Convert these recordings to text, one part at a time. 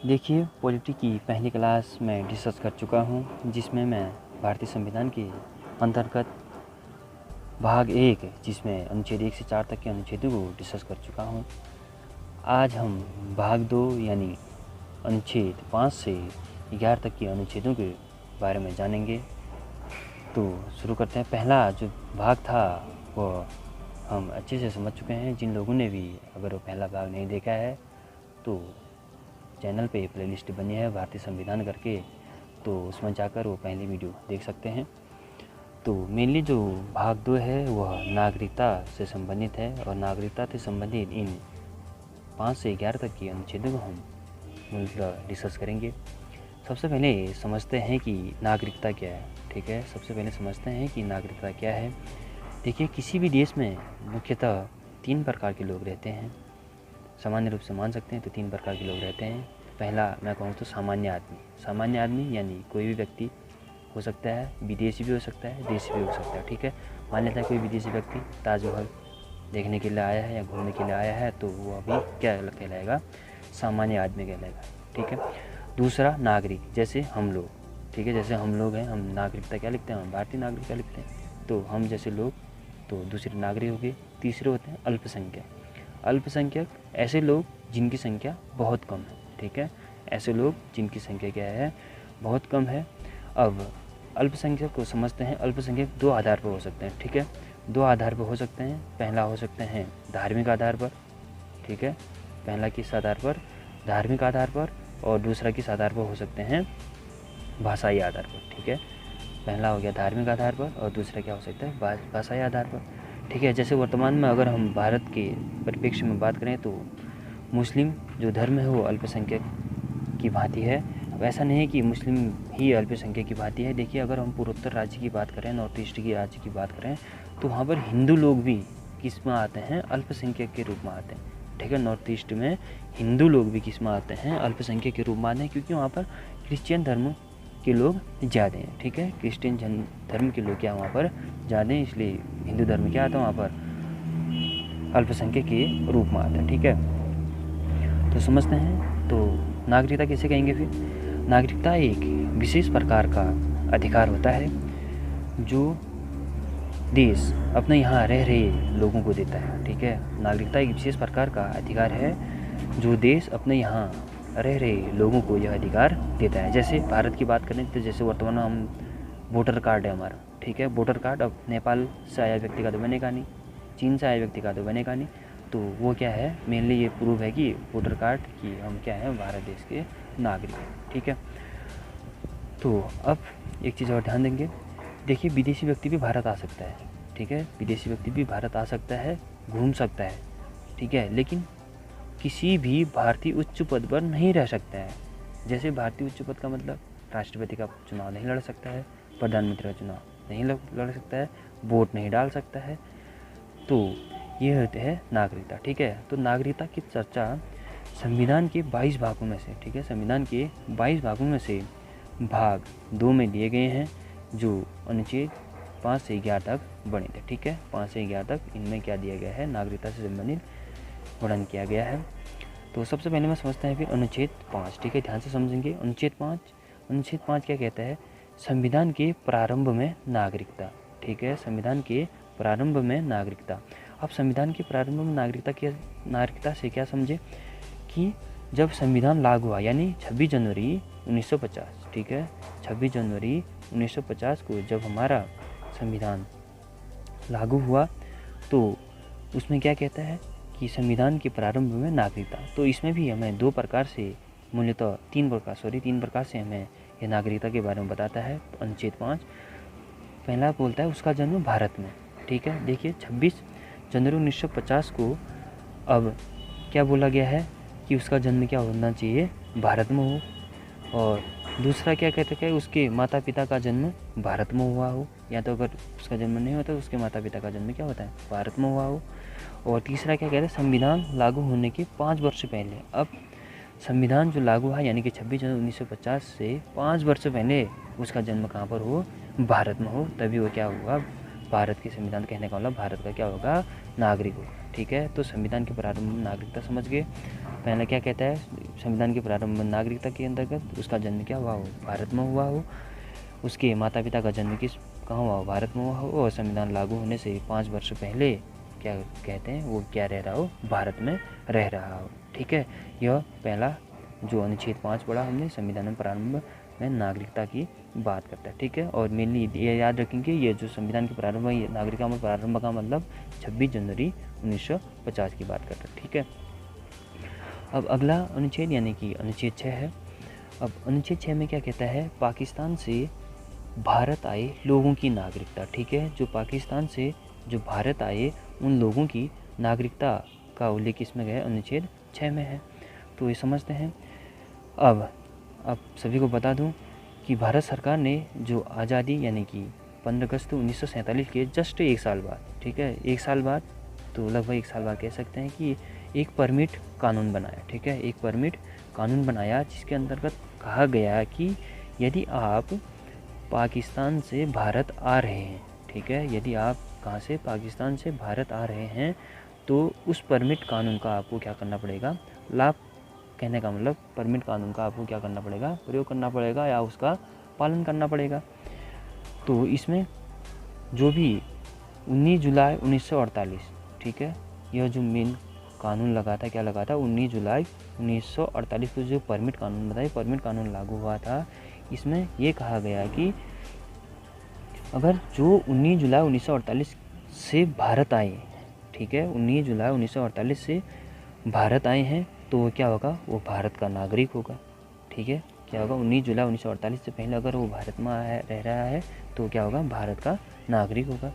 देखिए, पॉलिटी की पहली क्लास में डिस्कस कर चुका हूँ, जिसमें मैं भारतीय संविधान के अंतर्गत भाग 1 जिसमें अनुच्छेद 1 से 4 तक के अनुच्छेदों को डिस्कस कर चुका हूँ। आज हम भाग 2 यानी अनुच्छेद 5 से 11 तक के अनुच्छेदों के बारे में जानेंगे। तो शुरू करते हैं। पहला जो भाग था वह हम अच्छे से समझ चुके हैं। जिन लोगों ने भी अगर वो पहला भाग नहीं देखा है तो चैनल पे प्लेलिस्ट बनी है भारतीय संविधान करके, तो उसमें जाकर वो पहली वीडियो देख सकते हैं। तो मेनली जो भाग 2 है वह नागरिकता से संबंधित है और नागरिकता से संबंधित इन 5 से 11 तक के अनुच्छेदों को हम मूलतः डिस्कस करेंगे। सबसे पहले समझते हैं कि नागरिकता क्या है। ठीक है, सबसे पहले समझते हैं कि नागरिकता क्या है। देखिए, किसी भी देश में मुख्यतः 3 प्रकार के लोग रहते हैं। सामान्य रूप से मान सकते हैं तो 3 प्रकार के लोग रहते हैं। पहला मैं कहूँ तो सामान्य आदमी। सामान्य आदमी यानी कोई भी व्यक्ति हो सकता है, विदेशी भी हो सकता है, देशी भी हो सकता है। ठीक है, मान लेता है कोई विदेशी व्यक्ति ताजमहल देखने के लिए आया है या घूमने के लिए आया है, तो वो अभी क्या कहलाएगा, सामान्य आदमी कहलाएगा। ठीक है। दूसरा नागरिक, जैसे हम लोग। ठीक है, जैसे हम लोग हैं, हम नागरिकता क्या लिखते हैं, हम भारतीय नागरिकता लिखते हैं, तो हम जैसे लोग, तो दूसरे नागरिक हो गए। तीसरे होते हैं अल्पसंख्यक। अल्पसंख्यक ऐसे लोग जिनकी संख्या बहुत कम है। ठीक है, ऐसे लोग जिनकी संख्या क्या है, बहुत कम है। अब अल्पसंख्यक को समझते हैं। अल्पसंख्यक 2 आधार पर हो सकते हैं। ठीक है, 2 आधार पर हो सकते हैं। पहला हो सकते हैं धार्मिक आधार पर। ठीक है, पहला किस आधार पर, धार्मिक आधार पर, और दूसरा किस आधार पर हो सकते हैं, भाषाई आधार पर। ठीक है, पहला हो गया धार्मिक आधार पर और दूसरा क्या हो सकता है, भाषाई आधार पर। ठीक है, जैसे वर्तमान में अगर हम भारत के परिप्रेक्ष्य में बात करें तो मुस्लिम जो धर्म है वो अल्पसंख्यक की भांति है। अब ऐसा नहीं है कि मुस्लिम ही अल्पसंख्यक की भांति है। देखिए, अगर हम पूर्वोत्तर राज्य की बात करें, नॉर्थ ईस्ट की राज्य की बात करें, तो वहाँ पर हिंदू लोग भी किस में आते हैं, अल्पसंख्यक के रूप में आते हैं। ठीक है, नॉर्थ ईस्ट में हिंदू लोग भी किस में आते हैं, अल्पसंख्यक के रूप में आते हैं, क्योंकि वहाँ पर क्रिश्चियन धर्म के लोग ज़्यादा हैं। ठीक है, क्रिश्चियन धर्म के लोग क्या वहाँ पर ज़्यादा हैं, इसलिए हिंदू धर्म क्या आता है वहाँ पर, अल्पसंख्यक के रूप में आता है। ठीक है, तो समझते हैं। तो नागरिकता किसे कहेंगे फिर। नागरिकता एक विशेष प्रकार का अधिकार होता है जो देश अपने यहाँ रह रहे लोगों को देता है। ठीक है, नागरिकता एक विशेष प्रकार का अधिकार है जो देश अपने यहाँ रह रहे लोगों को यह अधिकार देता है। जैसे भारत की बात करें तो जैसे वर्तमान में हम वोटर कार्ड है हमारा। ठीक है, वोटर कार्ड अब नेपाल से आया व्यक्ति का तो बनेगा नहीं, चीन से आया व्यक्ति का तो बनेगा नहीं, तो वो क्या है, मेनली ये प्रूव है कि वोटर कार्ड की हम क्या है, भारत देश के नागरिक हैं। ठीक है, तो अब एक चीज़ और ध्यान देंगे। देखिए, विदेशी व्यक्ति भी भारत आ सकता है। ठीक है, विदेशी व्यक्ति भी भारत आ सकता है, घूम सकता है। ठीक है, लेकिन किसी भी भारतीय उच्च पद पर नहीं रह सकता है। जैसे भारतीय उच्च पद का मतलब राष्ट्रपति का चुनाव नहीं लड़ सकता है, प्रधानमंत्री का चुनाव नहीं लड़ सकता है, वोट नहीं डाल सकता है। तो ये होते हैं नागरिकता। ठीक है, तो नागरिकता की चर्चा संविधान के 22 भागों में से, ठीक है, संविधान के 22 भागों में से भाग 2 में दिए गए हैं, जो अनुच्छेद 5 से 11 तक बने थे। ठीक है, 5 से 11 तक इनमें क्या दिया गया है, नागरिकता से संबंधित वर्णन किया गया है। तो सबसे पहले मैं समझते हैं फिर अनुच्छेद 5। ठीक है, ध्यान से समझेंगे। अनुच्छेद 5 क्या कहता है, संविधान के प्रारंभ में नागरिकता। ठीक है, संविधान के प्रारंभ में नागरिकता। अब संविधान के प्रारंभ में नागरिकता से क्या समझे कि जब संविधान लागू हुआ, यानी 26 जनवरी 1950। ठीक है, 26 जनवरी 1950 को जब हमारा संविधान लागू हुआ तो उसमें क्या कहता है कि संविधान के प्रारंभ में नागरिकता। तो इसमें भी हमें 2 प्रकार से, मूलतः 3 प्रकार से हमें यह नागरिकता के बारे में बताता है। अनुच्छेद 5 पहला बोलता है उसका जन्म भारत में। ठीक है, देखिए 26 जनवरी 1950 को अब क्या बोला गया है कि उसका जन्म क्या होना चाहिए, भारत में हो। और दूसरा क्या कहते हैं, उसके माता पिता का जन्म भारत में हुआ हो, या तो अगर उसका जन्म नहीं होता तो उसके माता पिता का जन्म क्या होता है, भारत में हुआ हो। और तीसरा क्या कहते हैं, संविधान लागू होने के 5 वर्ष पहले। अब संविधान जो लागू हुआ यानी कि 26 जनवरी 1950 से 5 वर्ष पहले उसका जन्म कहाँ पर हो, भारत में हो, तभी वो क्या होगा, भारत के संविधान कहने का मतलब भारत का क्या होगा, नागरिक होगा। ठीक है, तो संविधान के प्रारंभ में नागरिकता समझ गए। पहला क्या कहता है, संविधान के प्रारंभ में नागरिकता के अंतर्गत उसका जन्म क्या हुआ हो, भारत में हुआ हो, उसके माता पिता का जन्म कहाँ हुआ हो, भारत में हुआ हो, और संविधान लागू होने से 5 वर्ष पहले क्या कहते हैं वो क्या रह रहा हो, भारत में रह रहा हो। ठीक है, यह पहला जो अनुच्छेद 5 पढ़ा हमने, संविधान में प्रारंभ में नागरिकता की बात करता है। ठीक है, और मेनली ये याद रखेंगे, ये जो संविधान के प्रारंभ है, नागरिकता में प्रारंभ का मतलब 26 जनवरी 1950 की बात करता है। ठीक है, अब अगला अनुच्छेद यानी कि अनुच्छेद 6 है। अब अनुच्छेद 6 में क्या कहता है, पाकिस्तान से भारत आए लोगों की नागरिकता। ठीक है, जो पाकिस्तान से जो भारत आए उन लोगों की नागरिकता का उल्लेख इसमें गया अनुच्छेद 6 में है। तो ये समझते हैं। अब सभी को बता दूं कि भारत सरकार ने जो आज़ादी यानी कि 15 अगस्त 1947 के जस्ट 1 साल बाद, ठीक है, 1 साल बाद, तो लगभग 1 साल बाद कह सकते हैं कि एक परमिट कानून बनाया। ठीक है, एक परमिट कानून बनाया जिसके अंतर्गत कहा गया कि यदि आप पाकिस्तान से भारत आ रहे हैं, ठीक है, यदि आप कहाँ से, पाकिस्तान से भारत आ रहे हैं, तो उस परमिट कानून का आपको क्या करना पड़ेगा, लाभ, कहने का मतलब परमिट कानून का आपको क्या करना पड़ेगा, प्रयोग करना पड़ेगा या उसका पालन करना पड़ेगा। तो इसमें जो भी 19 जुलाई 1948, ठीक है, यह जो मेन कानून लगा था, क्या लगा था, 19 जुलाई 1948 को जो परमिट कानून बताया, परमिट कानून लागू हुआ था। इसमें ये कहा गया कि अगर जो 19 जुलाई 1948 से भारत आए, ठीक है, 19 जुलाई 1948 से भारत आए हैं, तो वो क्या होगा, वो भारत का नागरिक होगा। ठीक है, क्या होगा, 19 जुलाई 1948 से पहले अगर वो भारत में रह रहा है तो क्या होगा, भारत का नागरिक होगा।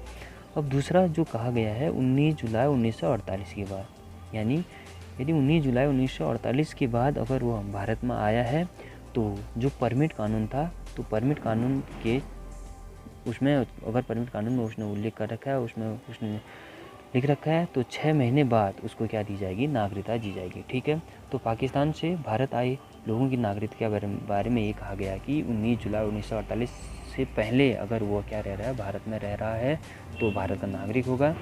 अब दूसरा जो कहा गया है 19 जुलाई 1948 के बाद, यानी यदि 19 जुलाई 1948 के बाद अगर वो भारत में आया है तो जो परमिट कानून था, तो परमिट कानून के उसमें अगर परमिट कानून में उसने उल्लेख कर रखा है, उसमें उसने लिख रखा है, तो 6 महीने बाद उसको क्या दी जाएगी, नागरिकता दी जाएगी। ठीक है, तो पाकिस्तान से भारत आए लोगों की नागरिकता के बारे में ये कहा गया कि 19 जुलाई 1948 से पहले अगर वो क्या रह रहा है, भारत में रह रहा है, तो भारत का नागरिक होगा।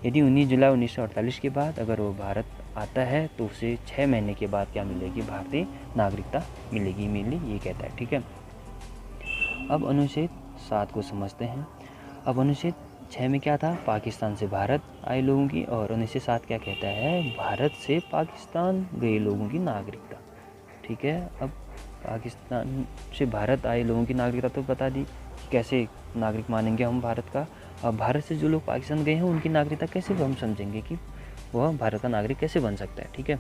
यदि 19 जुलाई 1948 के बाद अगर वो भारत आता है तो उसे 6 महीने के बाद क्या मिलेगी, भारतीय नागरिकता मिलेगी, मेनली ये कहता है। ठीक है, अब अनुच्छेद 7 को समझते हैं। अब अनुच्छेद 6 में क्या था, पाकिस्तान से भारत आए लोगों की, और अनुच्छेद 7 क्या कहता है, भारत से पाकिस्तान गए लोगों की नागरिकता। ठीक है, अब पाकिस्तान से भारत आए लोगों की नागरिकता तो बता दी, कैसे नागरिक मानेंगे हम भारत का। अब भारत से जो लोग पाकिस्तान गए हैं उनकी नागरिकता कैसे हम समझेंगे कि वह भारत का नागरिक कैसे बन सकता है। ठीक है,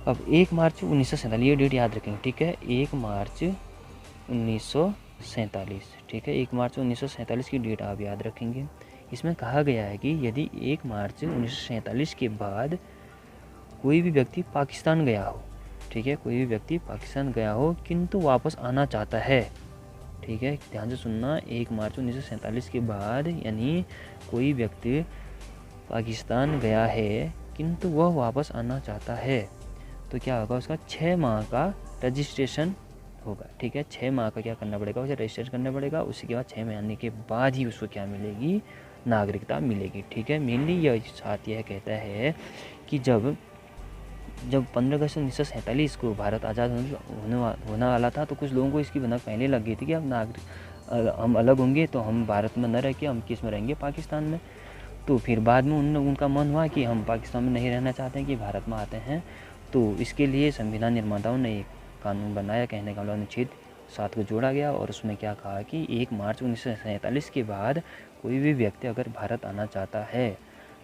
अब 1 मार्च 1947, ये डेट याद रखेंगे। ठीक है, 1 मार्च 1947, ठीक है, 1 मार्च 1947 की डेट आप याद रखेंगे। इसमें कहा गया है कि यदि 1 मार्च 1947 के बाद कोई भी व्यक्ति पाकिस्तान गया हो, ठीक है, कोई भी व्यक्ति पाकिस्तान गया हो किंतु वापस आना चाहता है, ठीक है, ध्यान से सुनना, 1 मार्च 1947 के बाद यानी कोई व्यक्ति पाकिस्तान गया है किंतु वह वापस आना चाहता है, तो क्या होगा, उसका 6 माह का रजिस्ट्रेशन होगा। ठीक है, 6 माह का क्या करना पड़ेगा, उसे रजिस्टर करना पड़ेगा। उसी के बाद 6 महीने के बाद ही उसको क्या मिलेगी, नागरिकता मिलेगी। ठीक है, मेनली यह साथ यह कहता है कि जब 15 अगस्त 1947 को भारत आज़ाद होने वाला था, तो कुछ लोगों को इसकी भनक पहले लग गई थी कि हम अलग होंगे तो हम भारत में न रह के हम किस में रहेंगे, पाकिस्तान में। तो फिर बाद में उनका मन हुआ कि हम पाकिस्तान में नहीं रहना चाहते हैं, कि भारत में आते हैं। तो इसके लिए संविधान निर्माताओं ने एक कानून बनाया, कहने का मतलब अनुच्छेद 7 को जोड़ा गया, और उसमें क्या कहा कि 1 मार्च 1947 के बाद कोई भी व्यक्ति अगर भारत आना चाहता है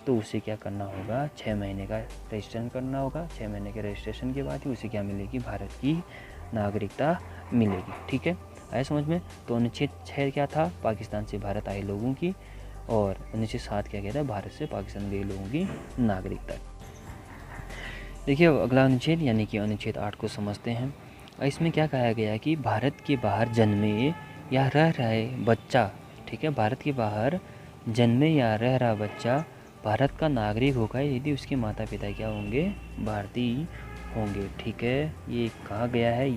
तो उसे क्या करना होगा, 6 महीने का रजिस्ट्रेशन करना होगा। 6 महीने के रजिस्ट्रेशन के बाद ही उसे क्या मिलेगी, भारत की नागरिकता मिलेगी। ठीक है, आया समझ में। तो अनुच्छेद 6 क्या था, पाकिस्तान से भारत आए लोगों की, और अनुच्छेद 7 क्या कहता है, भारत से पाकिस्तान गए लोगों की नागरिकता। देखिए अगला अनुच्छेद यानी कि अनुच्छेद 8 को समझते हैं। इसमें क्या कहा गया है कि भारत के बाहर जन्मे या रह रहे बच्चा, ठीक है, भारत के बाहर जन्मे या रह रहा बच्चा भारत का नागरिक होगा यदि उसके माता पिता क्या होंगे, भारतीय होंगे। ठीक है, ये कहा गया है,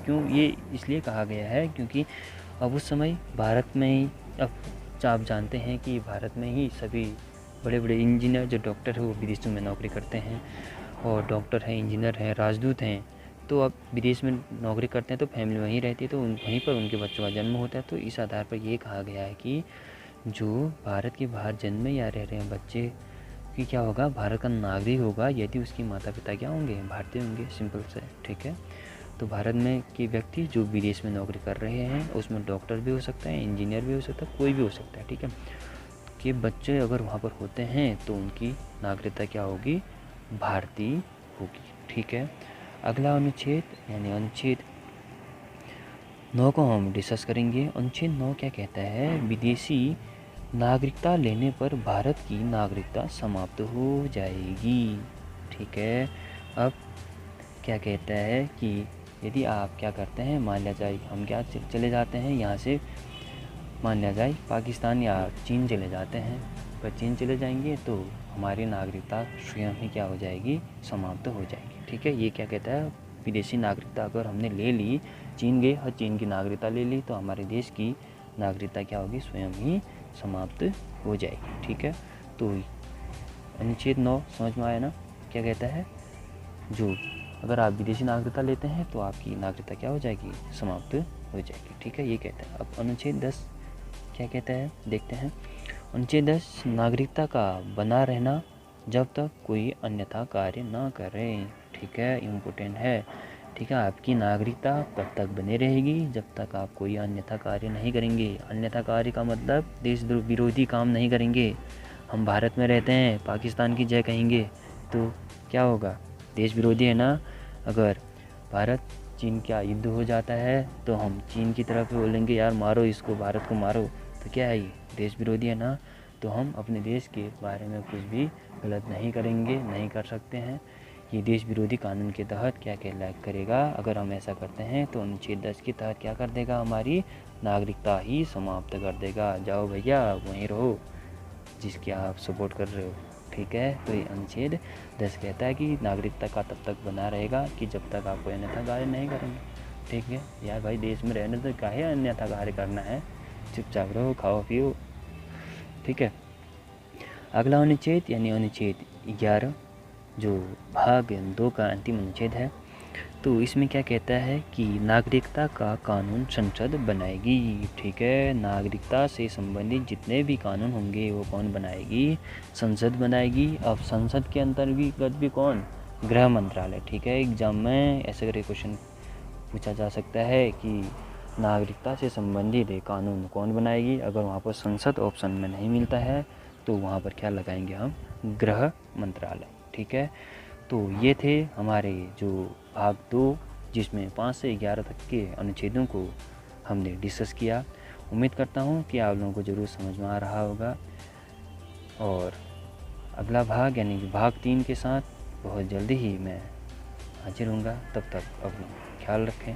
क्यों ये इसलिए कहा गया है क्योंकि अब उस समय भारत में ही, अब आप जानते हैं कि भारत में ही सभी बड़े बड़े इंजीनियर जो डॉक्टर है वो विदेशों में नौकरी करते हैं, और डॉक्टर हैं, इंजीनियर हैं, राजदूत हैं, तो अब विदेश में नौकरी करते हैं तो फैमिली वहीं रहती है, तो वहीं पर उनके बच्चों का जन्म होता है। तो इस आधार पर ये कहा गया है कि जो भारत के बाहर जन्मे या रह रहे हैं बच्चे कि क्या होगा, भारत का नागरिक होगा यदि उसके माता पिता क्या होंगे, भारतीय होंगे। सिंपल से, ठीक है। तो भारत में के व्यक्ति जो विदेश में नौकरी कर रहे हैं, उसमें डॉक्टर भी हो सकता है, इंजीनियर भी हो सकता है, कोई भी हो सकता है, ठीक है। कि बच्चे अगर वहाँ पर होते हैं तो उनकी नागरिकता क्या होगी, भारतीय होगी, ठीक है। अगला अनुच्छेद यानी अनुच्छेद 9 को हम डिस्कस करेंगे। अनुच्छेद 9 क्या कहता है, विदेशी नागरिकता लेने पर भारत की नागरिकता समाप्त हो जाएगी, ठीक है। अब क्या कहता है कि यदि आप क्या करते हैं, मान लिया जाए हम क्या चले जाते हैं यहाँ से, मान लिया जाए पाकिस्तान या चीन चले जाते हैं, पर चीन चले जाएंगे तो हमारी नागरिकता स्वयं ही क्या हो जाएगी, समाप्त हो जाएगी, ठीक है। ये क्या कहता है, विदेशी नागरिकता अगर हमने ले ली, चीन गए और चीन की नागरिकता ले ली, तो हमारे देश की नागरिकता क्या होगी, स्वयं ही समाप्त हो जाएगी, ठीक है। तो अनुच्छेद 9 समझ में आया ना, क्या कहता है, जो अगर आप विदेशी नागरिकता लेते हैं तो आपकी नागरिकता क्या हो जाएगी, समाप्त हो जाएगी, ठीक है, ये कहता है। अब अनुच्छेद 10 क्या कहता है, देखते हैं। अनुच्छेद 10, नागरिकता का बना रहना जब तक कोई अन्यथा कार्य ना करे, ठीक है, इम्पोर्टेंट है, ठीक है। आपकी नागरिकता तब तक बने रहेगी जब तक आप कोई अन्यथा कार्य नहीं करेंगे। अन्यथा कार्य का मतलब देश विरोधी काम नहीं करेंगे। हम भारत में रहते हैं, पाकिस्तान की जय कहेंगे तो क्या होगा, देश विरोधी है ना। अगर भारत चीन का युद्ध हो जाता है तो हम चीन की तरफ बोलेंगे यार मारो इसको, भारत को मारो, तो क्या है, ये देश विरोधी है ना। तो हम अपने देश के बारे में कुछ भी गलत नहीं करेंगे, नहीं कर सकते हैं। ये देश विरोधी कानून के तहत क्या करेगा, अगर हम ऐसा करते हैं तो अनुच्छेद 10 के तहत क्या कर देगा, हमारी नागरिकता ही समाप्त कर देगा। जाओ भैया वहीं रहो जिसकी आप सपोर्ट कर रहे हो, ठीक है। तो ये अनुच्छेद 10 कहता है कि नागरिकता का तब तक बना रहेगा कि जब तक आप कोई अन्यथा कार्य नहीं करेंगे, ठीक है। यार भाई देश में रहने तो काहे अन्यथा कार्य करना है, चुपचाप रहो, खाओ पियो, ठीक है। अगला अनुच्छेद यानी अनुच्छेद 11 जो भाग 2 का अंतिम अनुच्छेद है। तो इसमें क्या कहता है कि नागरिकता का कानून संसद बनाएगी, ठीक है। नागरिकता से संबंधित जितने भी कानून होंगे वो कौन बनाएगी, संसद बनाएगी। अब संसद के अंतर्गत भी कौन, गृह मंत्रालय, ठीक है। एग्जाम में ऐसे करके क्वेश्चन पूछा जा सकता है कि नागरिकता से संबंधित कानून कौन बनाएगी। अगर वहाँ पर संसद ऑप्शन में नहीं मिलता है तो वहाँ पर क्या लगाएंगे हम, गृह मंत्रालय, ठीक है। तो ये थे हमारे जो भाग 2 जिसमें 5 से 11 तक के अनुच्छेदों को हमने डिस्कस किया। उम्मीद करता हूँ कि आप लोगों को ज़रूर समझ में आ रहा होगा, और अगला भाग यानी भाग 3 के साथ बहुत जल्दी ही मैं हाजिर होऊंगा। तब तक अपना ख्याल रखें।